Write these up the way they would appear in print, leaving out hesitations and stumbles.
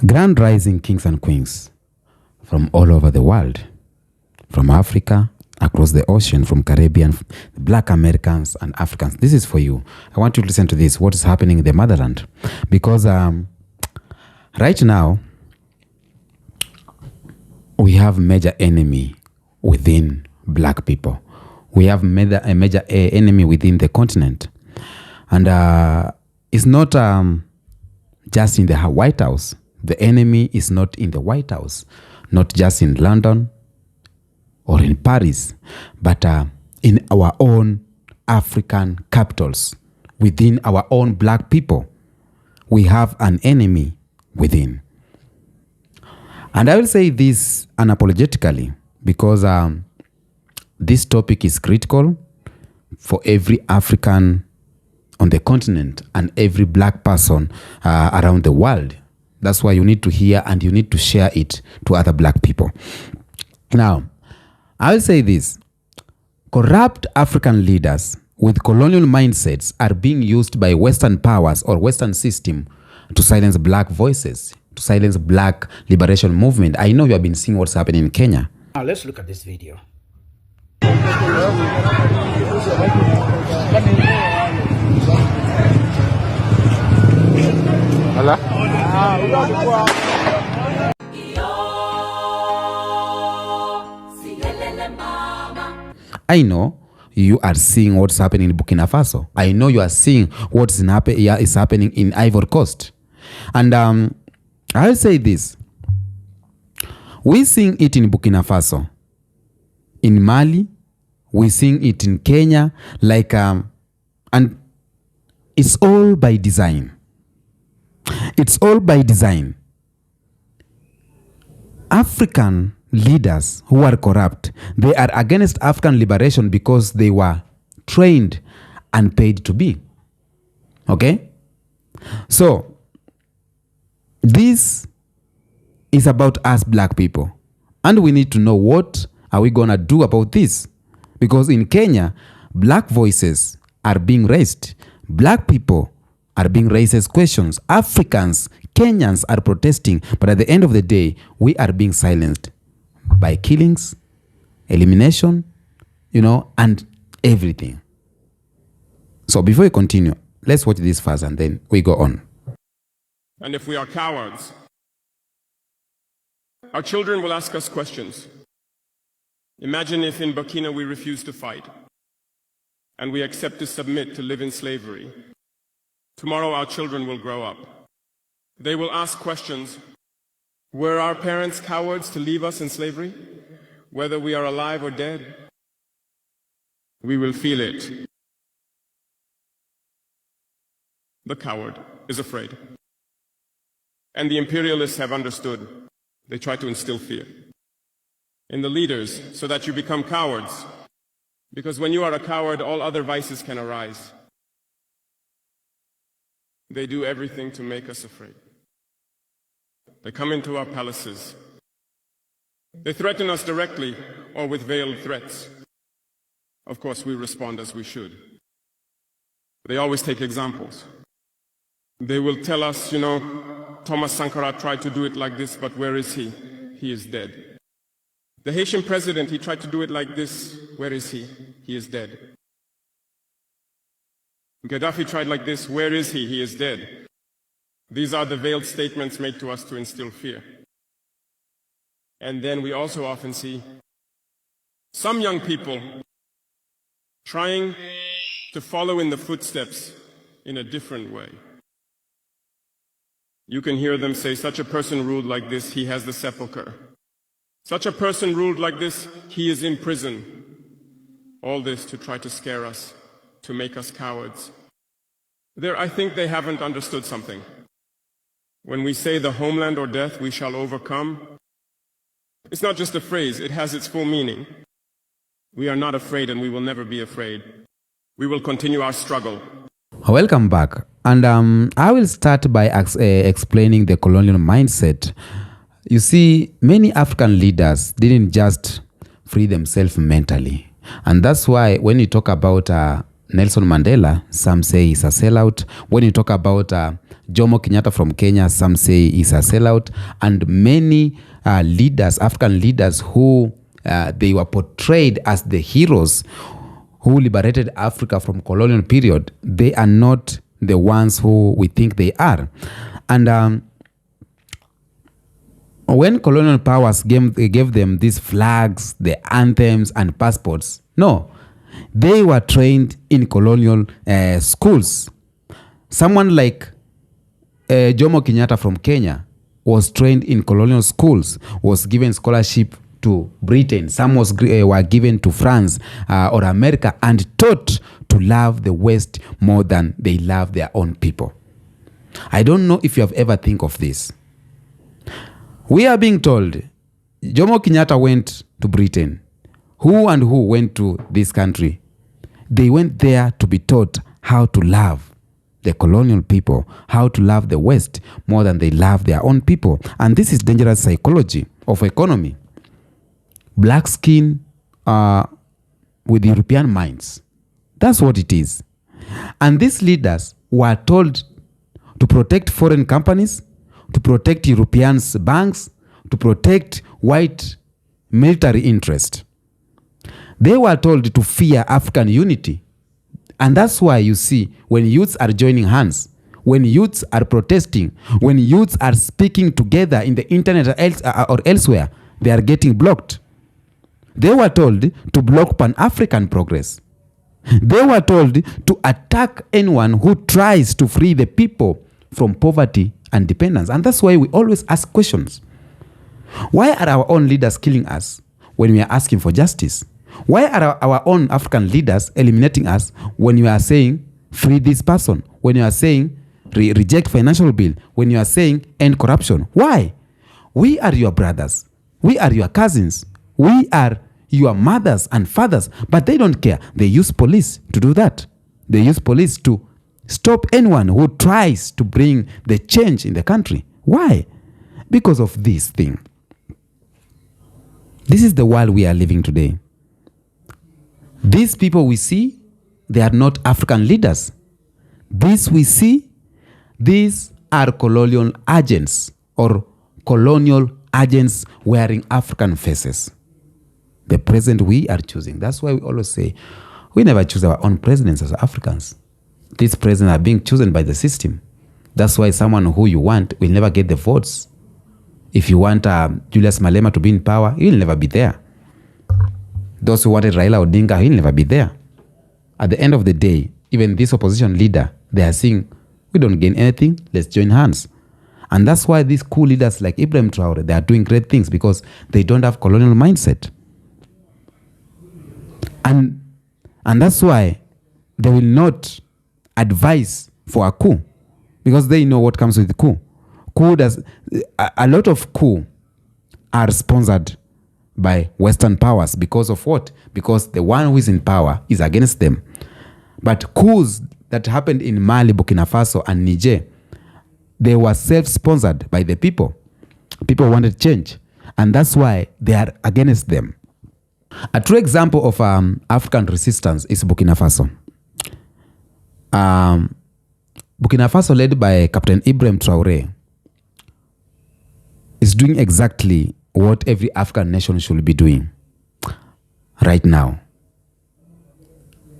Grand rising kings and queens from all over the world, from Africa, across the ocean, from Caribbean, Black Americans and Africans. This is for you. I want you to listen to this, what is happening in the motherland. Because right now, we have major enemy within Black people. We have a major enemy within the continent. And it's not just in the White House. The enemy is not in the White House, not just in London or in Paris, but in our own African capitals, within our own Black people. We have an enemy within. And I will say this unapologetically because this topic is critical for every African on the continent and every Black person around the world. That's why you need to hear and you need to share it to other Black people. Now, I'll say this. Corrupt African leaders with colonial mindsets are being used by Western powers or Western system to silence Black voices, to silence Black liberation movement. I know you have been seeing what's happening in Kenya. Now let's look at this video. I know you are seeing what's happening in Burkina Faso. I know you are seeing what is happening in Ivory Coast. And I'll say this. We're seeing it in Burkina Faso. In Mali, we're seeing it in Kenya. And it's all by design. It's all by design. African leaders who are corrupt, they are against African liberation because they were trained and paid to be. Okay? So, this is about us Black people. And we need to know what are we going to do about this. Because in Kenya, Black voices are being raised. Black people are being raised as questions. Africans, Kenyans are protesting. But at the end of the day, we are being silenced by killings, elimination, and everything. So before we continue, let's watch this first and then we go on. And if we are cowards, our children will ask us questions. Imagine if in Burkina we refuse to fight and we accept to submit to live in slavery. Tomorrow our children will grow up. They will ask questions. Were our parents cowards to leave us in slavery? Whether we are alive or dead, we will feel it. The coward is afraid. And the imperialists have understood. They try to instill fear in the leaders so that you become cowards. Because when you are a coward, all other vices can arise. They do everything to make us afraid. They come into our palaces. They threaten us directly or with veiled threats. Of course, we respond as we should. They always take examples. They will tell us, Thomas Sankara tried to do it like this, but where is he? He is dead. The Haitian president, he tried to do it like this. Where is he? He is dead. Gaddafi tried like this. Where is he? He is dead. These are the veiled statements made to us to instill fear. And then we also often see some young people trying to follow in the footsteps in a different way. You can hear them say, such a person ruled like this, he has the sepulcher. Such a person ruled like this, he is in prison. All this to try to scare us, to make us cowards. I think they haven't understood something. When we say the homeland or death, we shall overcome, it's not just a phrase, it has its full meaning. We are not afraid and we will never be afraid. We will continue our struggle. Welcome back. And I will start by explaining the colonial mindset. You see, many African leaders didn't just free themselves mentally. And that's why when you talk about Nelson Mandela, some say he's a sellout. When you talk about Jomo Kenyatta from Kenya, some say is a sellout, and many leaders, African leaders who they were portrayed as the heroes who liberated Africa from colonial period, they are not the ones who we think they are. And when colonial powers gave them these flags, the anthems and passports, no, they were trained in colonial schools. Someone like Jomo Kenyatta from Kenya was trained in colonial schools, was given scholarship to Britain. Some were given to France or America and taught to love the West more than they love their own people. I don't know if you have ever think of this. We are being told Jomo Kenyatta went to Britain. Who and who went to this country? They went there to be taught how to love the colonial people, how to love the West more than they love their own people. And this is dangerous psychology of economy. Black skin with European minds. That's what it is. And these leaders were told to protect foreign companies, to protect Europeans' banks, to protect white military interest. They were told to fear African unity. And that's why you see when youths are joining hands, when youths are protesting, when youths are speaking together in the internet or elsewhere, they are getting blocked. They were told to block Pan-African progress. They were told to attack anyone who tries to free the people from poverty and dependence. And that's why we always ask questions. Why are our own leaders killing us when we are asking for justice? Why are our own African leaders eliminating us when you are saying free this person, when you are saying reject financial bill, when you are saying end corruption? Why? We are your brothers. We are your cousins. We are your mothers and fathers, but they don't care. They use police to do that. They use police to stop anyone who tries to bring the change in the country. Why? Because of this thing. This is the world we are living today. These people we see, they are not African leaders. These we see, these are colonial agents or colonial agents wearing African faces. The president we are choosing. That's why we always say, we never choose our own presidents as Africans. These presidents are being chosen by the system. That's why someone who you want will never get the votes. If you want Julius Malema to be in power, he'll never be there. Those who wanted Raila Odinga, he'll never be there. At the end of the day, even this opposition leader, they are saying, we don't gain anything, let's join hands. And that's why these cool leaders like Ibrahim Traore, they are doing great things because they don't have colonial mindset. And that's why they will not advise for a coup because they know what comes with the coup. A lot of coup are sponsored by Western powers because of what? Because the one who is in power is against them. But coups that happened in Mali, Burkina Faso and Niger, they were self-sponsored by the people. People wanted change. And that's why they are against them. A true example of African resistance is Burkina Faso. Burkina Faso, led by Captain Ibrahim Traore, is doing exactly what every African nation should be doing right now.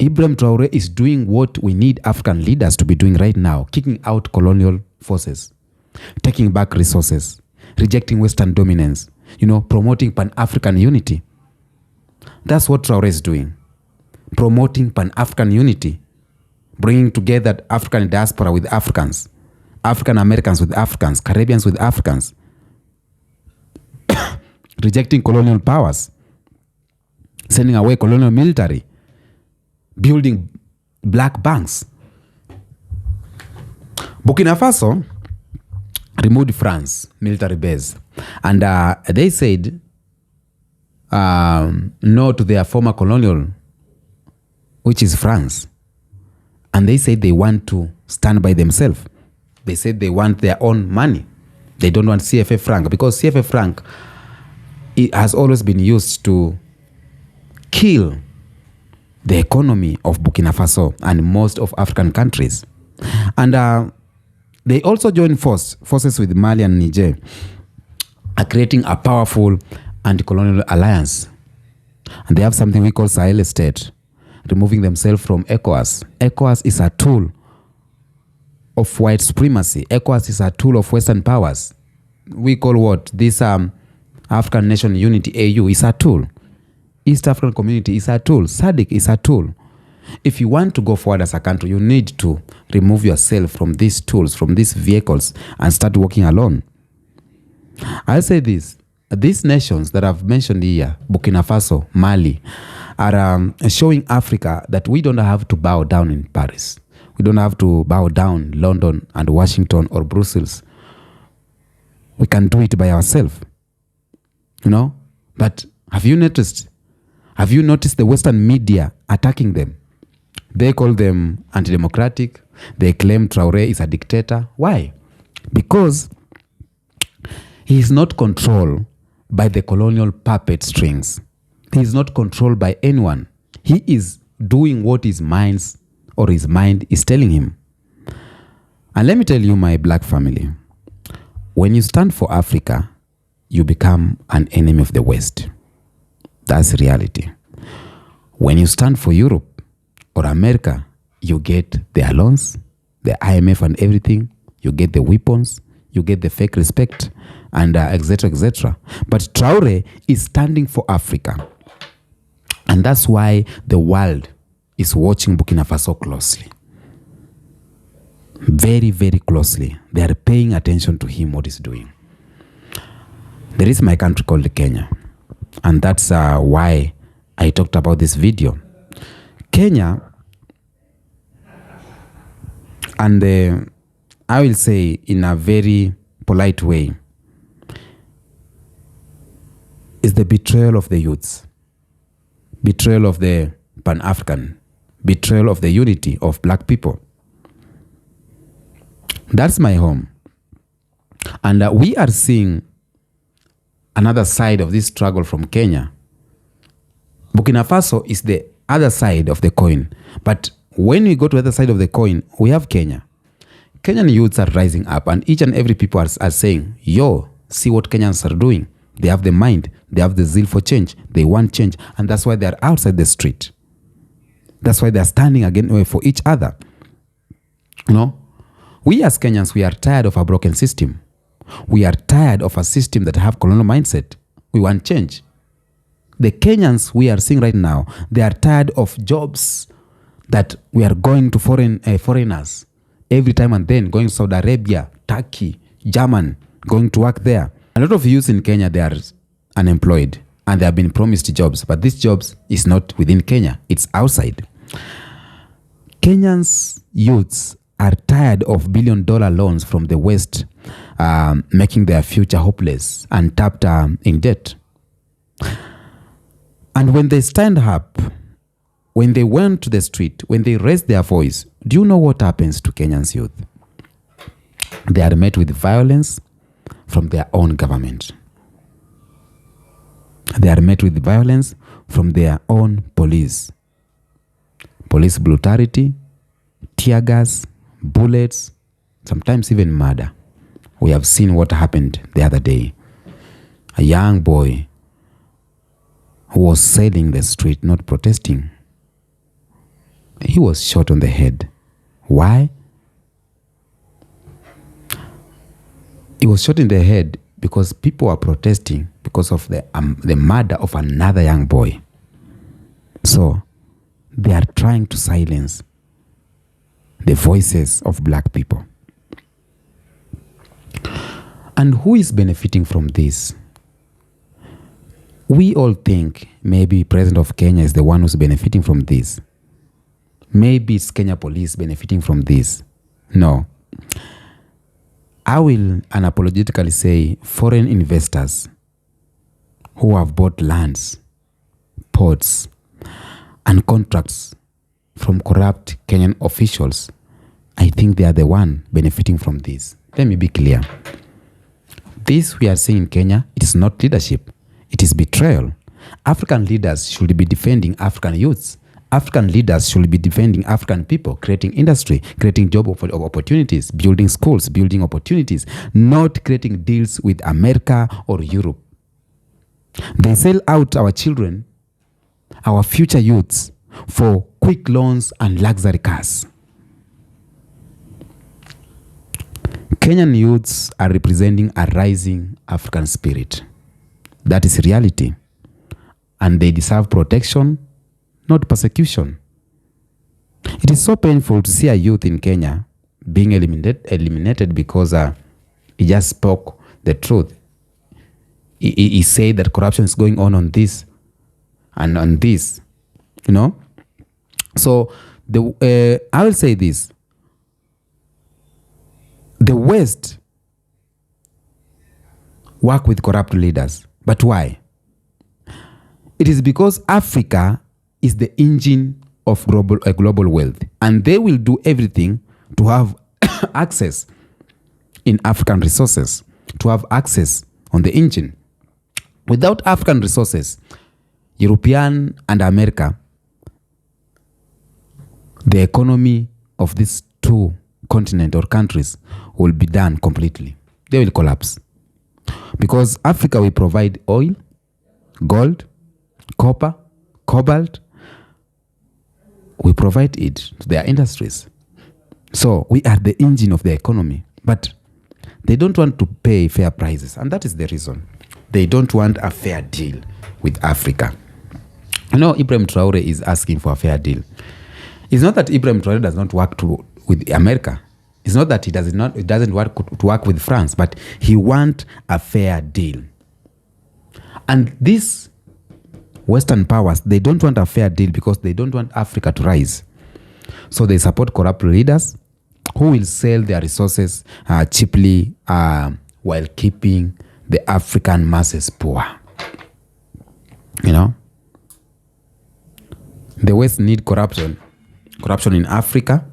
Ibrahim Traore is doing what we need African leaders to be doing right now, kicking out colonial forces, taking back resources, rejecting Western dominance, promoting Pan-African unity. That's what Traore is doing, promoting Pan-African unity, bringing together African diaspora with Africans, African Americans with Africans, Caribbeans with Africans, rejecting colonial powers, sending away colonial military, building black banks. Burkina Faso removed France military base, and they said no to their former colonial, which is France. And they said they want to stand by themselves. They said they want their own money. They don't want CFA franc because CFA franc, it has always been used to kill the economy of Burkina Faso and most of African countries. And They also join forces with Mali and Niger, are creating a powerful anti-colonial alliance. And they have something we call Sahel State, removing themselves from ECOWAS. ECOWAS is a tool of white supremacy. ECOWAS is a tool of Western powers. We call what? This African Nation Unity, AU, is a tool. East African Community is a tool. SADC is a tool. If you want to go forward as a country, you need to remove yourself from these tools, from these vehicles, and start working alone. I'll say this. These nations that I've mentioned here, Burkina Faso, Mali, are showing Africa that we don't have to bow down in Paris. We don't have to bow down London and Washington or Brussels. We can do it by ourselves. But have you noticed the Western media attacking them? They call them anti-democratic. They claim Traore is a dictator. Why? Because he is not controlled by the colonial puppet strings. He is not controlled by anyone. He is doing what his mind is telling him. And let me tell you, my black family, when you stand for Africa, you become an enemy of the West. That's reality. When you stand for Europe or America, you get the loans, the IMF and everything. You get the weapons, you get the fake respect, and etc., etc. But Traore is standing for Africa. And that's why the world is watching Burkina Faso closely. Very, very closely. They are paying attention to him, what he's doing. There is my country called Kenya. And that's why I talked about this video. Kenya, and I will say in a very polite way, is the betrayal of the youths, betrayal of the Pan-African, betrayal of the unity of black people. That's my home. And we are seeing another side of this struggle from Kenya. Burkina Faso is the other side of the coin. But when we go to the other side of the coin, we have Kenya. Kenyan youths are rising up, and each and every people are saying, yo, see what Kenyans are doing. They have the mind. They have the zeal for change. They want change. And that's why they are outside the street. That's why they are standing again for each other. We as Kenyans, we are tired of a broken system. We are tired of a system that have colonial mindset. We want change. The Kenyans we are seeing right now, they are tired of jobs that we are going to foreigners every time and then, going to Saudi Arabia, Turkey, German, going to work there. A lot of youths in Kenya, they are unemployed and they have been promised jobs, but these jobs is not within Kenya, it's outside. Kenyans youths are tired of billion-dollar loans from the West, making their future hopeless and tapped in debt. And when they stand up, when they went to the street, when they raised their voice, do you know what happens to Kenyans youth? They are met with violence from their own government. They are met with violence from their own police. Police brutality, tear gas, bullets, sometimes even murder. We have seen what happened the other day. A young boy who was sailing the street, not protesting. He was shot on the head. Why? He was shot in the head because people were protesting because of the murder of another young boy. So they are trying to silence the voices of black people. And who is benefiting from this? We all think maybe President of Kenya is the one who's benefiting from this. Maybe it's Kenya police benefiting from this. No. I will unapologetically say foreign investors who have bought lands, ports, and contracts from corrupt Kenyan officials, I think they are the one benefiting from this. Let me be clear. This we are seeing in Kenya, it is not leadership. It is betrayal. African leaders should be defending African youths. African leaders should be defending African people, creating industry, creating job opportunities, building schools, building opportunities, not creating deals with America or Europe. They sell out our children, our future youths, for quick loans and luxury cars. Kenyan youths are representing a rising African spirit. That is reality. And they deserve protection, not persecution. It is so painful to see a youth in Kenya being eliminated because he just spoke the truth. He said that corruption is going on this and on this, you know. So I will say this. The West work with corrupt leaders. But why? It is because Africa is the engine of global wealth. And they will do everything to have access in African resources, to have access on the engine. Without African resources, European and America, the economy of these two continents or countries will be done completely. They will collapse. Because Africa will provide oil, gold, copper, cobalt. We provide it to their industries. So we are the engine of the economy. But they don't want to pay fair prices. And that is the reason. They don't want a fair deal with Africa. You know, Ibrahim Traore is asking for a fair deal. It's not that Ibrahim Traore does not work with America. It's not that he doesn't want to work with France, but he wants a fair deal. And these Western powers, they don't want a fair deal because they don't want Africa to rise. So they support corrupt leaders who will sell their resources cheaply while keeping the African masses poor. You know? The West need corruption in Africa,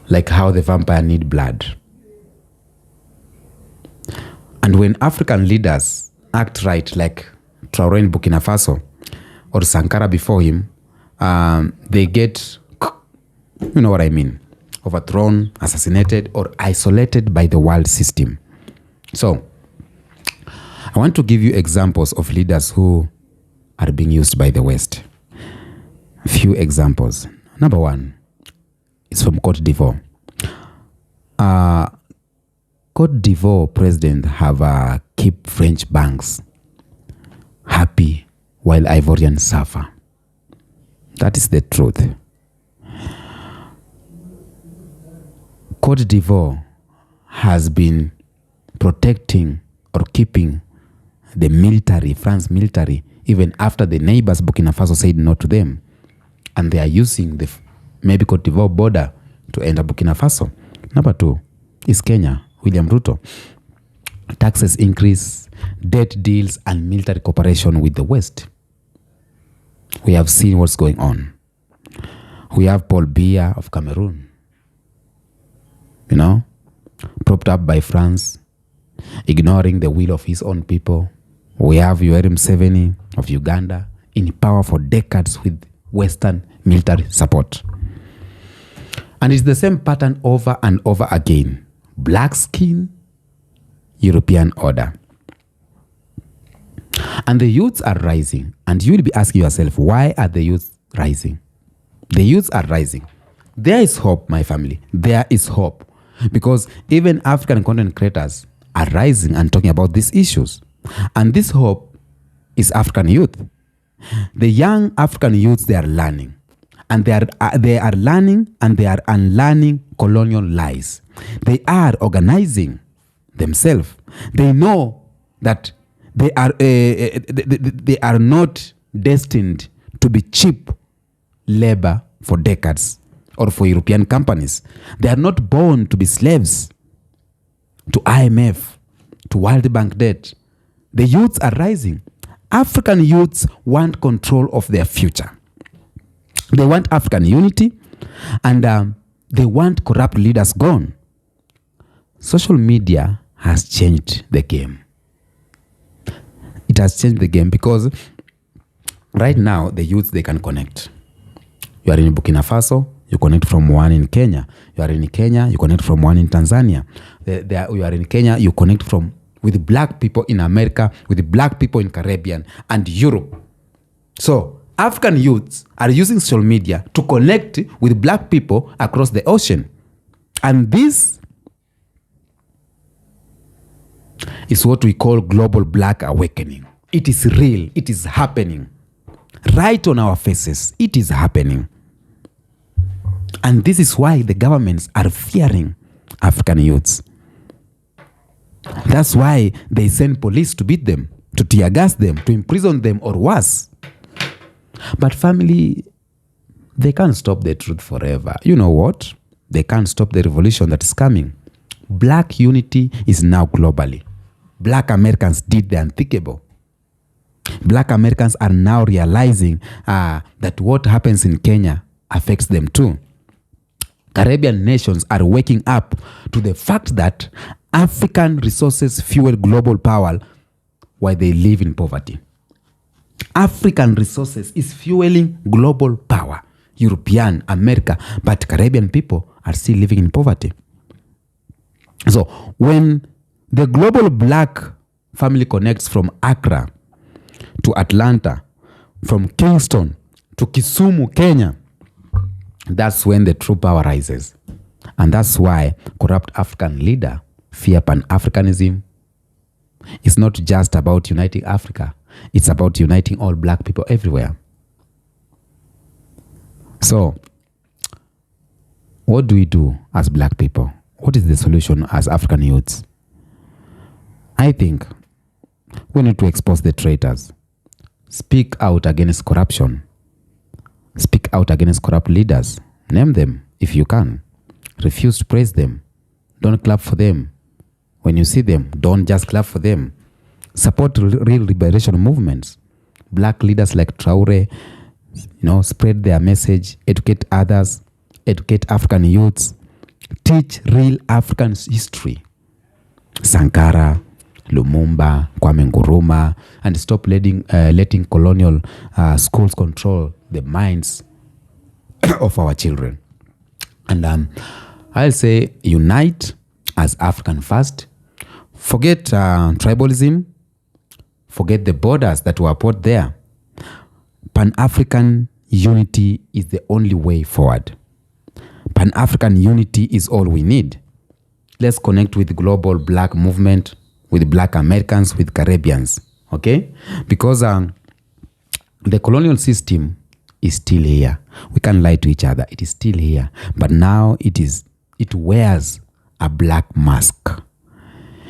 like how the vampire need blood. And when African leaders act right, like Traore in Burkina Faso or Sankara before him, they get, you know what I mean, overthrown, assassinated, or isolated by the world system. So, I want to give you examples of leaders who are being used by the West. A few examples. Number one is from Cote d'Ivoire. Cote d'Ivoire president have keep French banks happy while Ivorians suffer. That is the truth. Cote d'Ivoire has been protecting or keeping the military, France military, even after the neighbors Burkina Faso said no to them. And they are using the maybe Cote d'Ivoire border to enter Burkina Faso. Number two is Kenya, William Ruto. Taxes increase, debt deals, and military cooperation with the West. We have seen what's going on. We have Paul Biya of Cameroon, you know, propped up by France, ignoring the will of his own people. We have Yoweri Museveni of Uganda in power for decades with Western military support. And it's the same pattern over and over again. Black skin, European order. And the youths are rising. And you will be asking yourself, why are the youths rising? The youths are rising. There is hope, my family. There is hope. Because even African content creators are rising and talking about these issues. And this hope is African youth. The young African youths, they are learning. And they are learning and they are unlearning colonial lies. They are organizing themselves. They know that they are not destined to be cheap labor for decades or for European companies. They are not born to be slaves to IMF, to World Bank debt. The youths are rising. African youths want control of their future. They want African unity, and they want corrupt leaders gone. Social media has changed the game. It has changed the game because right now, the youths, they can connect. You are in Burkina Faso, you connect from one in Kenya. You are in Kenya, you connect from one in Tanzania. You are in Kenya, you connect with black people in America, with black people in Caribbean and Europe. So African youths are using social media to connect with black people across the ocean. And this is what we call global black awakening. It is real. It is happening. Right on our faces. It is happening. And this is why the governments are fearing African youths. That's why they send police to beat them, to tear gas them, to imprison them, or worse. But family, they can't stop the truth forever. You know what? They can't stop the revolution that is coming. Black unity is now globally. Black Americans did the unthinkable. Black Americans are now realizing that what happens in Kenya affects them too. Caribbean nations are waking up to the fact that African resources fuel global power while they live in poverty. African resources is fueling global power. European, America, but Caribbean people are still living in poverty. So when the global black family connects from Accra to Atlanta, from Kingston to Kisumu, Kenya, that's when the true power rises. And that's why corrupt African leader fear Pan-Africanism. It's not just about uniting Africa. It's about uniting all black people everywhere. So, what do we do as black people? What is the solution as African youths? I think we need to expose the traitors. Speak out against corruption. Speak out against corrupt leaders. Name them if you can. Refuse to praise them. Don't clap for them. When you see them, don't just clap for them. Support real liberation movements. Black leaders like Traore, spread their message, educate others, educate African youths, teach real African history. Sankara, Lumumba, Kwame Nkrumah, and stop letting colonial schools control the minds of our children. And I'll say unite as African first. Forget tribalism. Forget the borders that were put there. Pan-African unity is the only way forward. Pan-African unity is all we need. Let's connect with the global black movement, with black Americans, with Caribbeans. Okay? Because the colonial system is still here. We can't lie to each other. It is still here. But now it wears a black mask.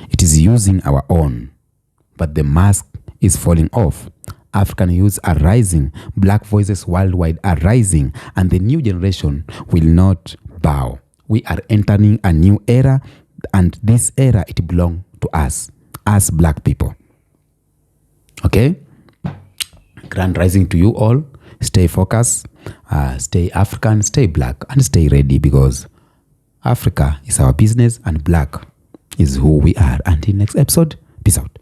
It is using our own. But the mask is falling off. African youths are rising. Black voices worldwide are rising. And the new generation will not bow. We are entering a new era. And this era, it belongs to us, as black people. Okay? Grand rising to you all. Stay focused. Stay African. Stay black. And stay ready, because Africa is our business and black is who we are. Until next episode, peace out.